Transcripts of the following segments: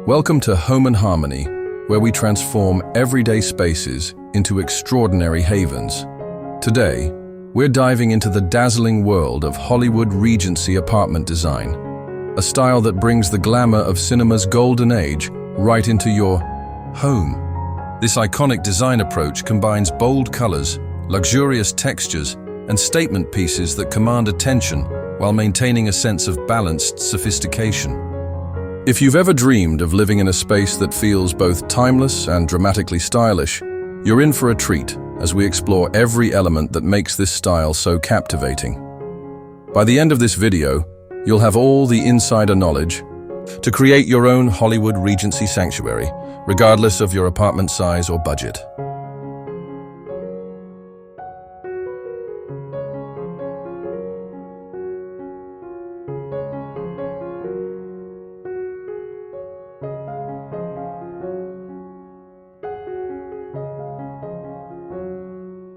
Welcome to Home and Harmony, where we transform everyday spaces into extraordinary havens. Today, we're diving into the dazzling world of Hollywood Regency apartment design, a style that brings the glamour of cinema's golden age right into your home. This iconic design approach combines bold colors, luxurious textures, and statement pieces that command attention while maintaining a sense of balanced sophistication. If you've ever dreamed of living in a space that feels both timeless and dramatically stylish, you're in for a treat as we explore every element that makes this style so captivating. By the end of this video, you'll have all the insider knowledge to create your own Hollywood Regency sanctuary, regardless of your apartment size or budget.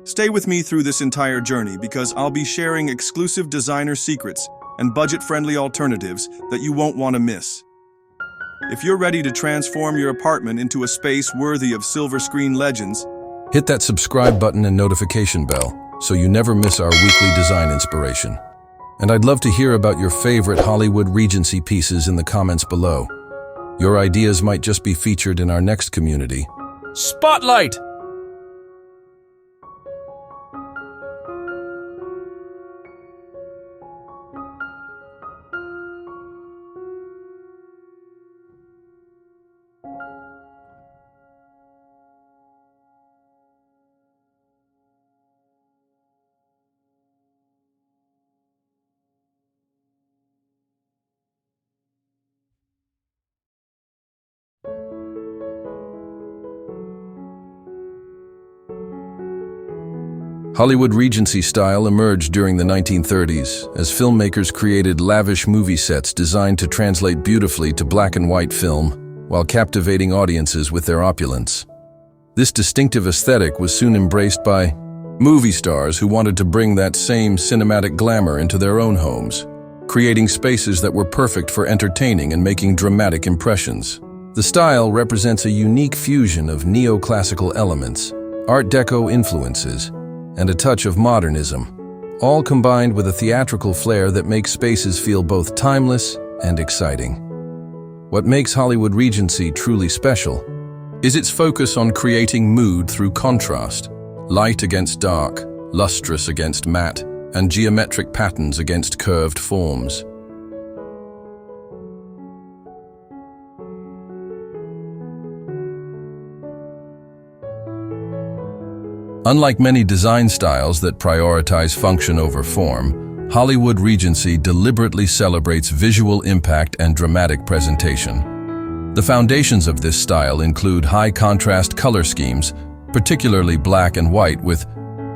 Stay with me through this entire journey because I'll be sharing exclusive designer secrets and budget-friendly alternatives that you won't want to miss. If you're ready to transform your apartment into a space worthy of silver screen legends, hit that subscribe button and notification bell so you never miss our weekly design inspiration. And I'd love to hear about your favorite Hollywood Regency pieces in the comments below. Your ideas might just be featured in our next community Spotlight! Hollywood Regency style emerged during the 1930s as filmmakers created lavish movie sets designed to translate beautifully to black and white film while captivating audiences with their opulence. This distinctive aesthetic was soon embraced by movie stars who wanted to bring that same cinematic glamour into their own homes, creating spaces that were perfect for entertaining and making dramatic impressions. The style represents a unique fusion of neoclassical elements, Art Deco influences, and a touch of modernism, all combined with a theatrical flair that makes spaces feel both timeless and exciting. What makes Hollywood Regency truly special is its focus on creating mood through contrast, light against dark, lustrous against matte, and geometric patterns against curved forms. Unlike many design styles that prioritize function over form, Hollywood Regency deliberately celebrates visual impact and dramatic presentation. The foundations of this style include high-contrast color schemes, particularly black and white with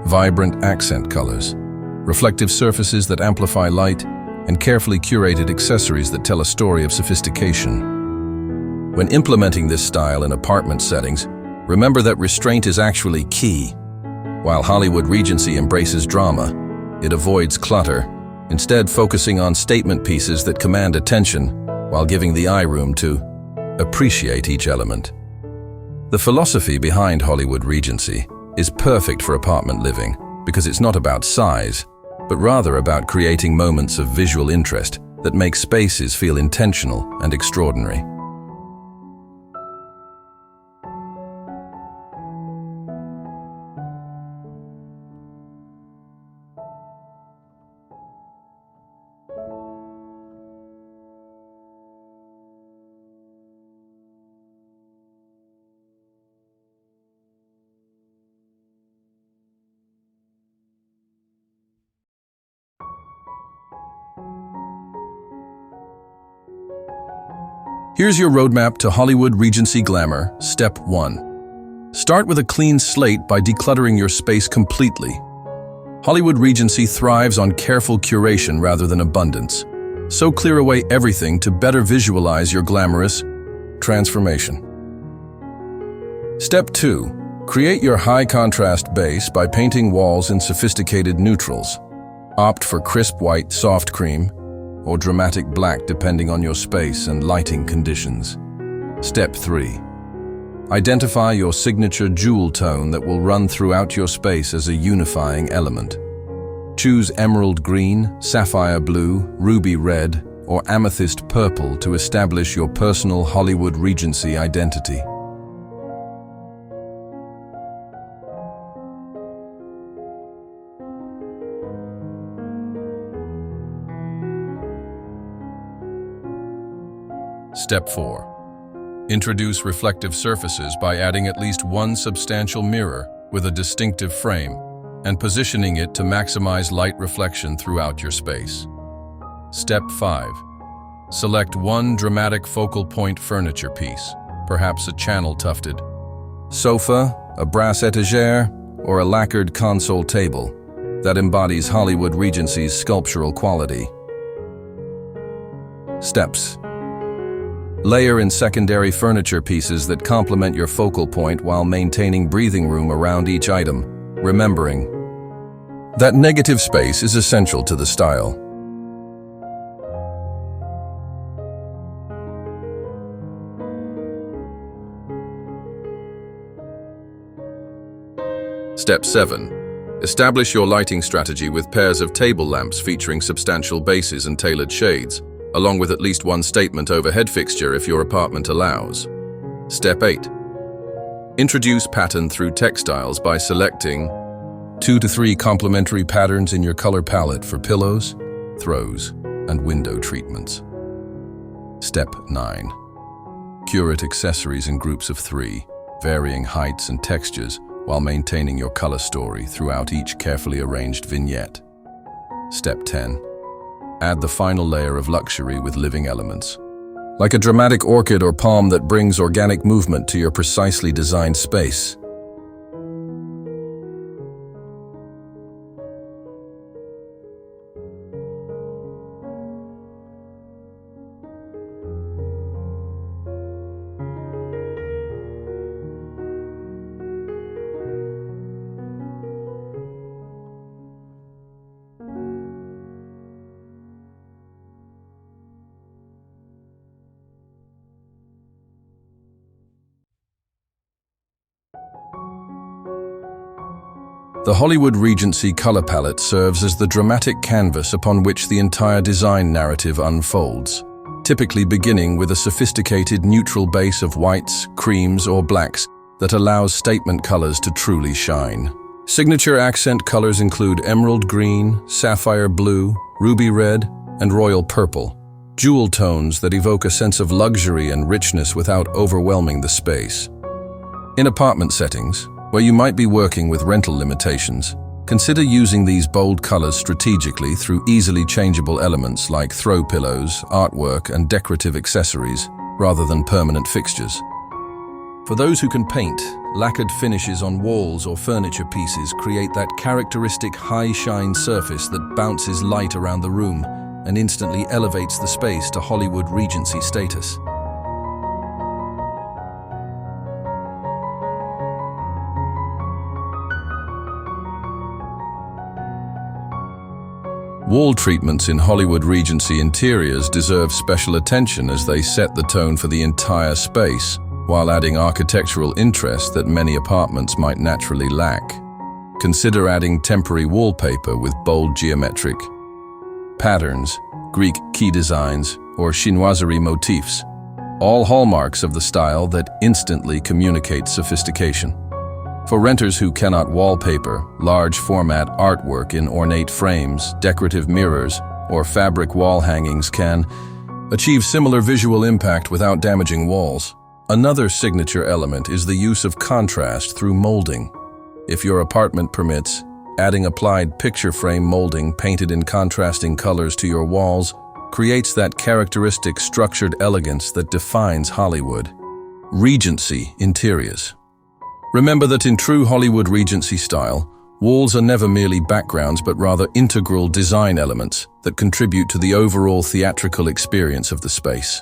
vibrant accent colors, reflective surfaces that amplify light, and carefully curated accessories that tell a story of sophistication. When implementing this style in apartment settings, remember that restraint is actually key. While Hollywood Regency embraces drama, it avoids clutter, instead focusing on statement pieces that command attention while giving the eye room to appreciate each element. The philosophy behind Hollywood Regency is perfect for apartment living because it's not about size, but rather about creating moments of visual interest that make spaces feel intentional and extraordinary. Here's your roadmap to Hollywood Regency Glamour, Step 1. Start with a clean slate by decluttering your space completely. Hollywood Regency thrives on careful curation rather than abundance. So clear away everything to better visualize your glamorous transformation. Step 2. Create your high-contrast base by painting walls in sophisticated neutrals. Opt for crisp white, soft cream, or dramatic black depending on your space and lighting conditions. Step 3. Identify your signature jewel tone that will run throughout your space as a unifying element. Choose emerald green, sapphire blue, ruby red, or amethyst purple to establish your personal Hollywood Regency identity. Step 4. Introduce reflective surfaces by adding at least one substantial mirror with a distinctive frame and positioning it to maximize light reflection throughout your space. Step 5. Select one dramatic focal point furniture piece, perhaps a channel-tufted sofa, a brass etagere, or a lacquered console table that embodies Hollywood Regency's sculptural quality. Steps. Layer in secondary furniture pieces that complement your focal point while maintaining breathing room around each item, remembering that negative space is essential to the style. Step 7. Establish your lighting strategy with pairs of table lamps featuring substantial bases and tailored shades, along with at least one statement overhead fixture if your apartment allows. Step 8. Introduce pattern through textiles by selecting 2 to 3 complementary patterns in your color palette for pillows, throws, and window treatments. Step 9. Curate accessories in groups of 3, varying heights and textures while maintaining your color story throughout each carefully arranged vignette. Step 10. Add the final layer of luxury with living elements, like a dramatic orchid or palm that brings organic movement to your precisely designed space. The Hollywood Regency color palette serves as the dramatic canvas upon which the entire design narrative unfolds, typically beginning with a sophisticated neutral base of whites, creams, or blacks that allows statement colors to truly shine. Signature accent colors include emerald green, sapphire blue, ruby red, and royal purple, jewel tones that evoke a sense of luxury and richness without overwhelming the space. In apartment settings, where you might be working with rental limitations, consider using these bold colors strategically through easily changeable elements like throw pillows, artwork, and decorative accessories, rather than permanent fixtures. For those who can paint, lacquered finishes on walls or furniture pieces create that characteristic high-shine surface that bounces light around the room and instantly elevates the space to Hollywood Regency status. Wall treatments in Hollywood Regency interiors deserve special attention as they set the tone for the entire space, while adding architectural interest that many apartments might naturally lack. Consider adding temporary wallpaper with bold geometric patterns, Greek key designs, or chinoiserie motifs, all hallmarks of the style that instantly communicate sophistication. For renters who cannot wallpaper, large format artwork in ornate frames, decorative mirrors, or fabric wall hangings can achieve similar visual impact without damaging walls. Another signature element is the use of contrast through molding. If your apartment permits, adding applied picture frame molding painted in contrasting colors to your walls creates that characteristic structured elegance that defines Hollywood Regency interiors. Remember that in true Hollywood Regency style, Walls are never merely backgrounds but rather integral design elements that contribute to the overall theatrical experience of the space.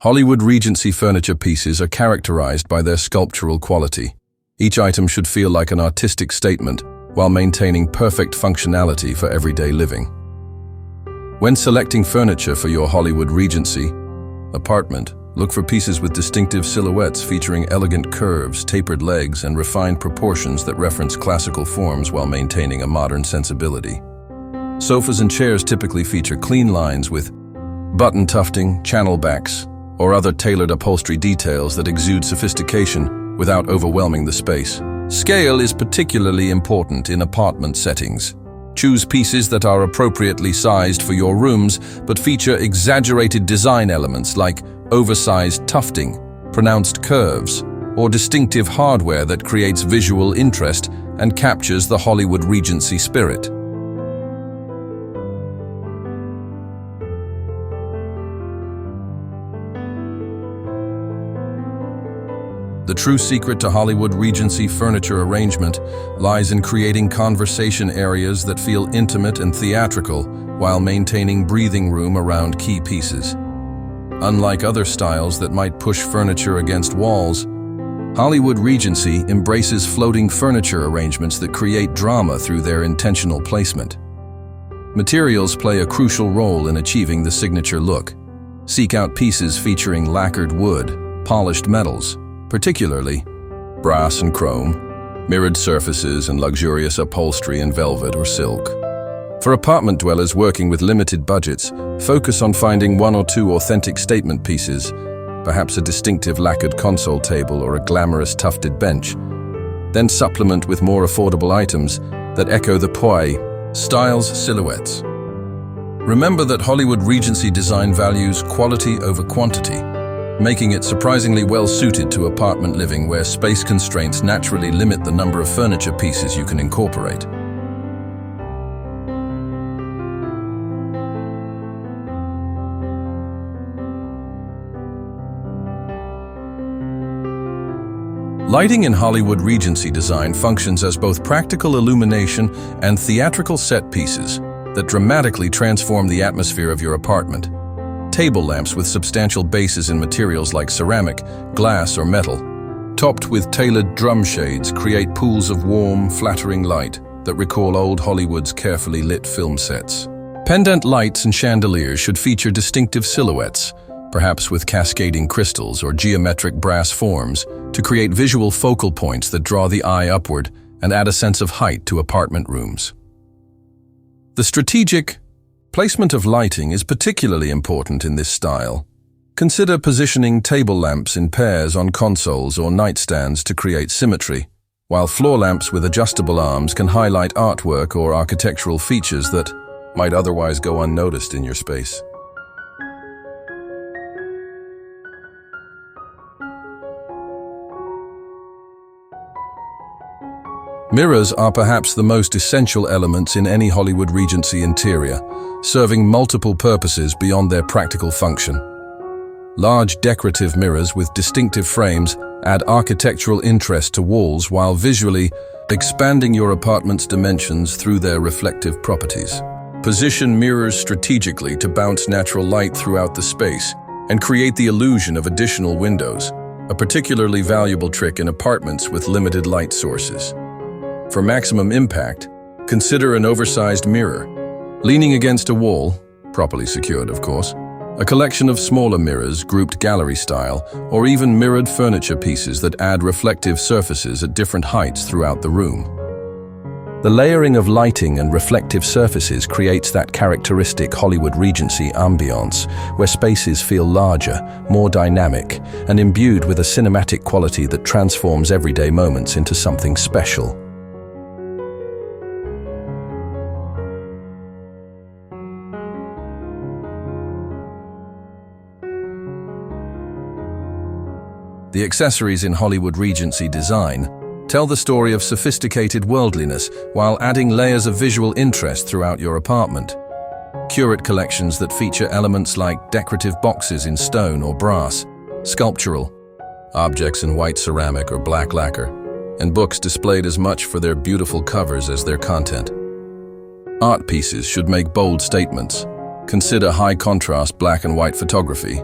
Hollywood Regency furniture pieces are characterized by their sculptural quality. Each item should feel like an artistic statement while maintaining perfect functionality for everyday living. When selecting furniture for your Hollywood Regency apartment, look for pieces with distinctive silhouettes featuring elegant curves, tapered legs, and refined proportions that reference classical forms while maintaining a modern sensibility. Sofas and chairs typically feature clean lines with button tufting, channel backs, or other tailored upholstery details that exude sophistication without overwhelming the space. Scale is particularly important in apartment settings. Choose pieces that are appropriately sized for your rooms but feature exaggerated design elements like oversized tufting, pronounced curves, or distinctive hardware that creates visual interest and captures the Hollywood Regency spirit. The true secret to Hollywood Regency furniture arrangement lies in creating conversation areas that feel intimate and theatrical while maintaining breathing room around key pieces. Unlike other styles that might push furniture against walls, Hollywood Regency embraces floating furniture arrangements that create drama through their intentional placement. Materials play a crucial role in achieving the signature look. Seek out pieces featuring lacquered wood, polished metals, particularly brass and chrome, mirrored surfaces, and luxurious upholstery in velvet or silk. For apartment dwellers working with limited budgets, focus on finding one or two authentic statement pieces, perhaps a distinctive lacquered console table or a glamorous tufted bench. Then supplement with more affordable items that echo the poise style's silhouettes. Remember that Hollywood Regency design values quality over quantity, making it surprisingly well-suited to apartment living where space constraints naturally limit the number of furniture pieces you can incorporate. Lighting in Hollywood Regency design functions as both practical illumination and theatrical set pieces that dramatically transform the atmosphere of your apartment. Table lamps with substantial bases in materials like ceramic, glass, or metal, topped with tailored drum shades, create pools of warm, flattering light that recall old Hollywood's carefully lit film sets. Pendant lights and chandeliers should feature distinctive silhouettes, perhaps with cascading crystals or geometric brass forms, to create visual focal points that draw the eye upward and add a sense of height to apartment rooms. The strategic placement of lighting is particularly important in this style. Consider positioning table lamps in pairs on consoles or nightstands to create symmetry, while floor lamps with adjustable arms can highlight artwork or architectural features that might otherwise go unnoticed in your space. Mirrors are perhaps the most essential elements in any Hollywood Regency interior, serving multiple purposes beyond their practical function. Large decorative mirrors with distinctive frames add architectural interest to walls while visually expanding your apartment's dimensions through their reflective properties. Position mirrors strategically to bounce natural light throughout the space and create the illusion of additional windows, a particularly valuable trick in apartments with limited light sources. For maximum impact, consider an oversized mirror, leaning against a wall, properly secured of course, a collection of smaller mirrors grouped gallery style, or even mirrored furniture pieces that add reflective surfaces at different heights throughout the room. The layering of lighting and reflective surfaces creates that characteristic Hollywood Regency ambiance, where spaces feel larger, more dynamic, and imbued with a cinematic quality that transforms everyday moments into something special. The accessories in Hollywood Regency design tell the story of sophisticated worldliness while adding layers of visual interest throughout your apartment. Curate collections that feature elements like decorative boxes in stone or brass, sculptural objects in white ceramic or black lacquer, and books displayed as much for their beautiful covers as their content. Art pieces should make bold statements. Consider high-contrast black and white photography,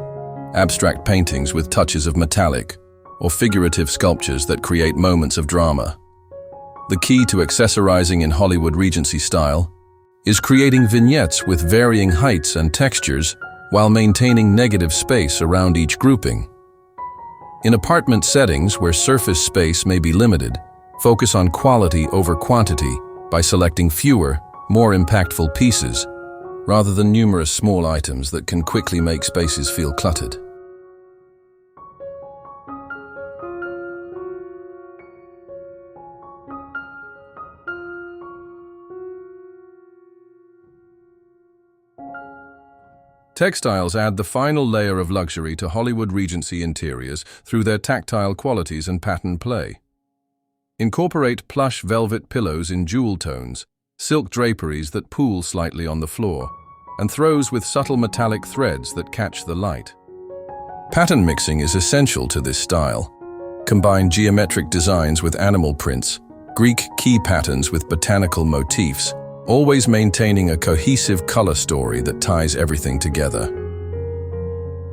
abstract paintings with touches of metallic, or figurative sculptures that create moments of drama. The key to accessorizing in Hollywood Regency style is creating vignettes with varying heights and textures while maintaining negative space around each grouping. In apartment settings where surface space may be limited, focus on quality over quantity by selecting fewer, more impactful pieces, rather than numerous small items that can quickly make spaces feel cluttered. Textiles add the final layer of luxury to Hollywood Regency interiors through their tactile qualities and pattern play. Incorporate plush velvet pillows in jewel tones, silk draperies that pool slightly on the floor, and throws with subtle metallic threads that catch the light. Pattern mixing is essential to this style. Combine geometric designs with animal prints, Greek key patterns with botanical motifs, always maintaining a cohesive color story that ties everything together.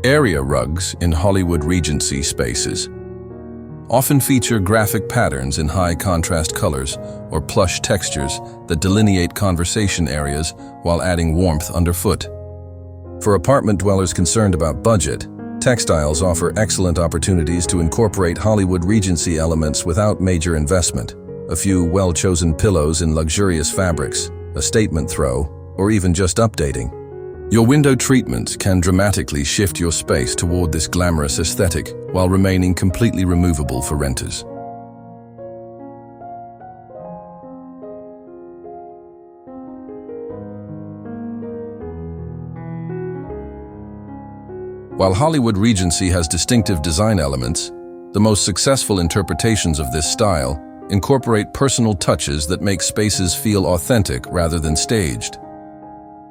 Area rugs in Hollywood Regency spaces often feature graphic patterns in high contrast colors or plush textures that delineate conversation areas while adding warmth underfoot. For apartment dwellers concerned about budget, Textiles offer excellent opportunities to incorporate Hollywood Regency elements without major investment. A few well-chosen pillows in luxurious fabrics, a statement throw, or even just updating. Your window treatment can dramatically shift your space toward this glamorous aesthetic while remaining completely removable for renters. While Hollywood Regency has distinctive design elements, the most successful interpretations of this style incorporate personal touches that make spaces feel authentic rather than staged.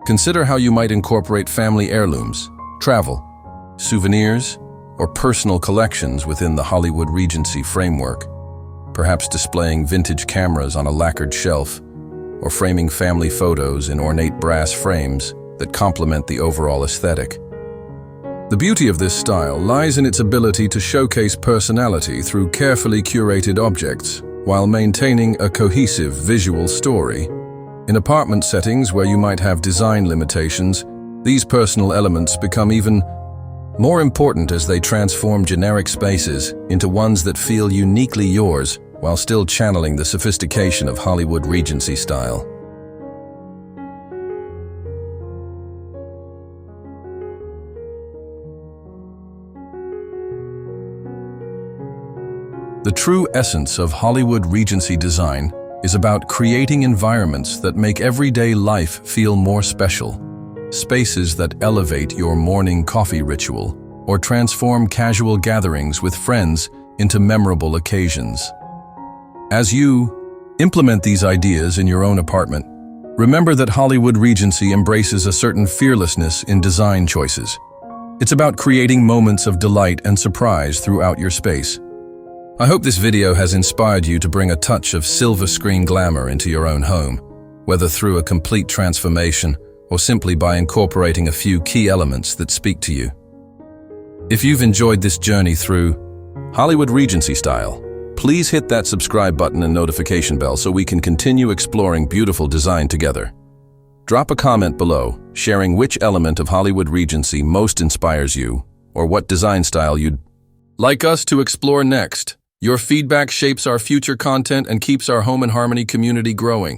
Consider how you might incorporate family heirlooms, travel, souvenirs, or personal collections within the Hollywood Regency framework, perhaps displaying vintage cameras on a lacquered shelf or framing family photos in ornate brass frames that complement the overall aesthetic. The beauty of this style lies in its ability to showcase personality through carefully curated objects, while maintaining a cohesive visual story. In apartment settings where you might have design limitations, these personal elements become even more important as they transform generic spaces into ones that feel uniquely yours while still channeling the sophistication of Hollywood Regency style. The true essence of Hollywood Regency design is about creating environments that make everyday life feel more special, spaces that elevate your morning coffee ritual or transform casual gatherings with friends into memorable occasions. As you implement these ideas in your own apartment, remember that Hollywood Regency embraces a certain fearlessness in design choices. It's about creating moments of delight and surprise throughout your space. I hope this video has inspired you to bring a touch of silver screen glamour into your own home, whether through a complete transformation or simply by incorporating a few key elements that speak to you. If you've enjoyed this journey through Hollywood Regency style, please hit that subscribe button and notification bell so we can continue exploring beautiful design together. Drop a comment below, sharing which element of Hollywood Regency most inspires you, or what design style you'd like us to explore next. Your feedback shapes our future content and keeps our Home and Harmony community growing.